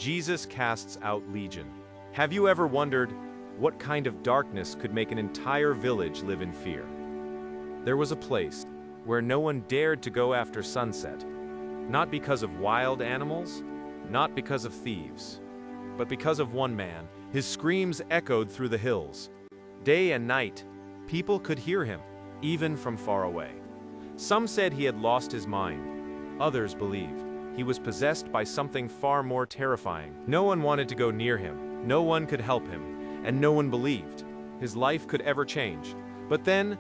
Jesus casts out Legion. Have you ever wondered what kind of darkness could make an entire village live in fear? There was a place where no one dared to go after sunset, not because of wild animals, not because of thieves, but because of one man. His screams echoed through the hills. Day and night, people could hear him, even from far away. Some said he had lost his mind. Others believed he was possessed by something far more terrifying. No one wanted to go near him, no one could help him, and no one believed his life could ever change. But then,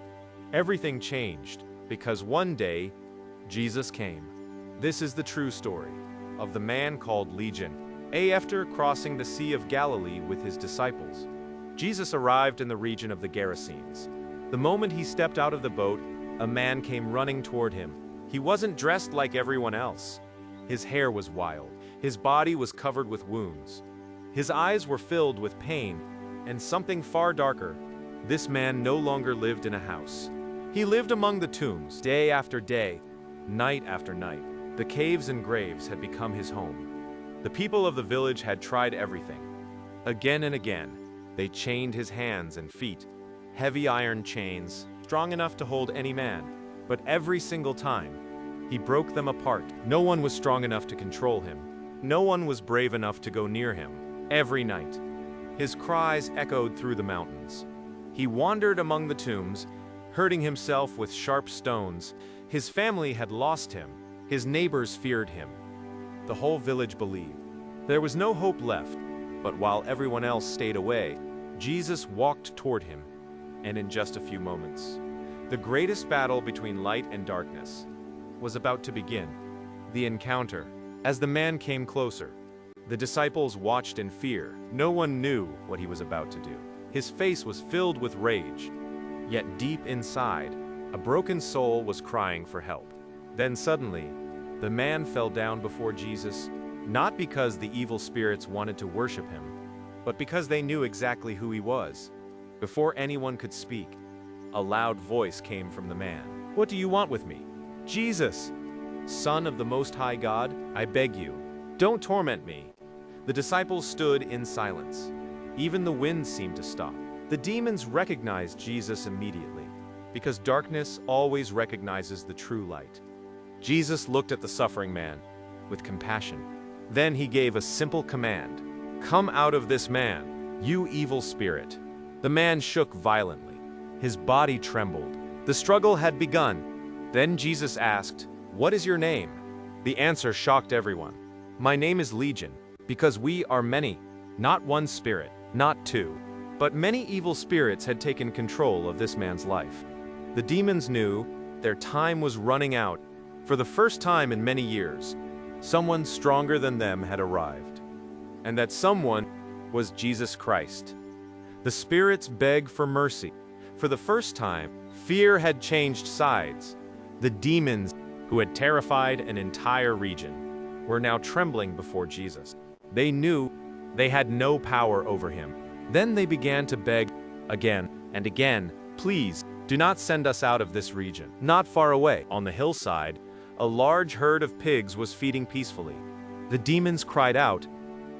everything changed, because one day, Jesus came. This is the true story of the man called Legion. After crossing the Sea of Galilee with his disciples, Jesus arrived in the region of the Gerasenes. The moment he stepped out of the boat, a man came running toward him. He wasn't dressed like everyone else. His hair was wild. His body was covered with wounds. His eyes were filled with pain and something far darker. This man no longer lived in a house. He lived among the tombs, day after day, night after night. The caves and graves had become his home. The people of the village had tried everything. Again and again, they chained his hands and feet, heavy iron chains, strong enough to hold any man. But every single time, he broke them apart. No one was strong enough to control him. No one was brave enough to go near him. Every night, his cries echoed through the mountains. He wandered among the tombs, hurting himself with sharp stones. His family had lost him. His neighbors feared him. The whole village believed there was no hope left. But while everyone else stayed away, Jesus walked toward him. And in just a few moments, the greatest battle between light and darkness was about to begin. The encounter. As the man came closer, the disciples watched in fear. No one knew what he was about to do. His face was filled with rage, yet deep inside, a broken soul was crying for help. Then suddenly, the man fell down before Jesus, not because the evil spirits wanted to worship him, but because they knew exactly who he was. Before anyone could speak, a loud voice came from the man. "What do you want with me? Jesus, Son of the Most High God, I beg you, don't torment me." The disciples stood in silence. Even the wind seemed to stop. The demons recognized Jesus immediately, because darkness always recognizes the true light. Jesus looked at the suffering man with compassion. Then he gave a simple command. "Come out of this man, you evil spirit." The man shook violently. His body trembled. The struggle had begun. Then Jesus asked, "What is your name?" The answer shocked everyone. "My name is Legion, because we are many, not one spirit, not two." But many evil spirits had taken control of this man's life. The demons knew their time was running out. For the first time in many years, someone stronger than them had arrived. And that someone was Jesus Christ. The spirits begged for mercy. For the first time, fear had changed sides. The demons, who had terrified an entire region, were now trembling before Jesus. They knew they had no power over him. Then they began to beg again and again, "Please, do not send us out of this region." Not far away, on the hillside, a large herd of pigs was feeding peacefully. The demons cried out,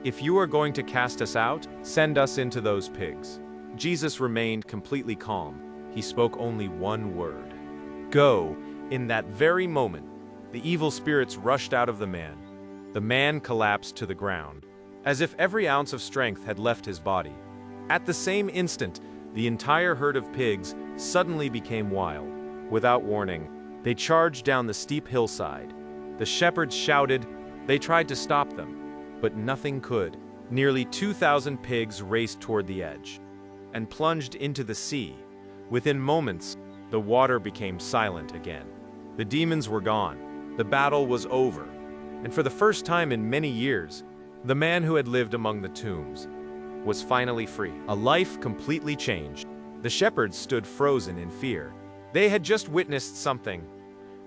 "If you are going to cast us out, send us into those pigs." Jesus remained completely calm. He spoke only one word. "Go." In that very moment, the evil spirits rushed out of the man. The man collapsed to the ground, as if every ounce of strength had left his body. At the same instant, the entire herd of pigs suddenly became wild. Without warning, they charged down the steep hillside. The shepherds shouted. They tried to stop them, but nothing could. Nearly 2,000 pigs raced toward the edge and plunged into the sea. Within moments, the water became silent again. The demons were gone. The battle was over. And for the first time in many years, the man who had lived among the tombs was finally free. A life completely changed. The shepherds stood frozen in fear. They had just witnessed something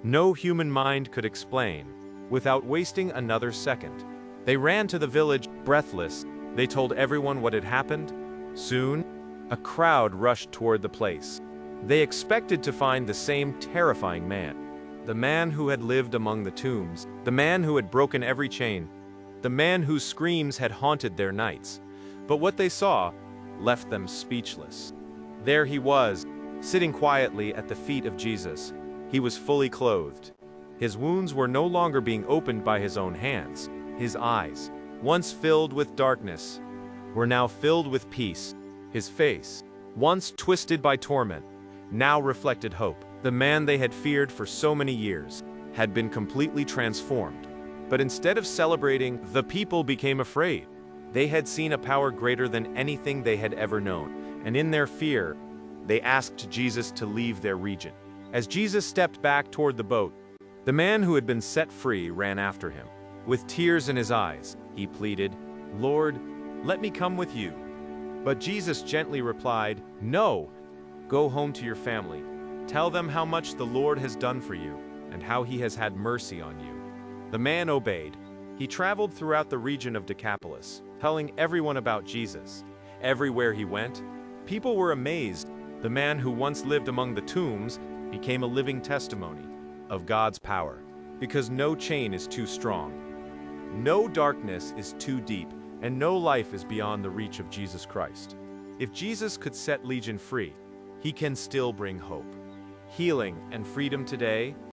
no human mind could explain. Without wasting another second, they ran to the village, breathless. They told everyone what had happened. Soon, a crowd rushed toward the place. They expected to find the same terrifying man, the man who had lived among the tombs, the man who had broken every chain. the man whose screams had haunted their nights. But what they saw left them speechless. There he was, sitting quietly at the feet of Jesus. He was fully clothed. His wounds were no longer being opened by his own hands. His eyes, once filled with darkness, were now filled with peace. His face, once twisted by torment, now reflected hope. The man they had feared for so many years had been completely transformed. But instead of celebrating, the people became afraid. They had seen a power greater than anything they had ever known, and in their fear, they asked Jesus to leave their region. As Jesus stepped back toward the boat, the man who had been set free ran after him. With tears in his eyes, he pleaded, "Lord, let me come with you." But Jesus gently replied, "No, go home to your family. Tell them how much the Lord has done for you and how he has had mercy on you." The man obeyed. He traveled throughout the region of Decapolis, telling everyone about Jesus. Everywhere he went, people were amazed. The man who once lived among the tombs became a living testimony of God's power, because no chain is too strong. No darkness is too deep, and no life is beyond the reach of Jesus Christ. If Jesus could set Legion free, he can still bring hope, healing, and freedom today.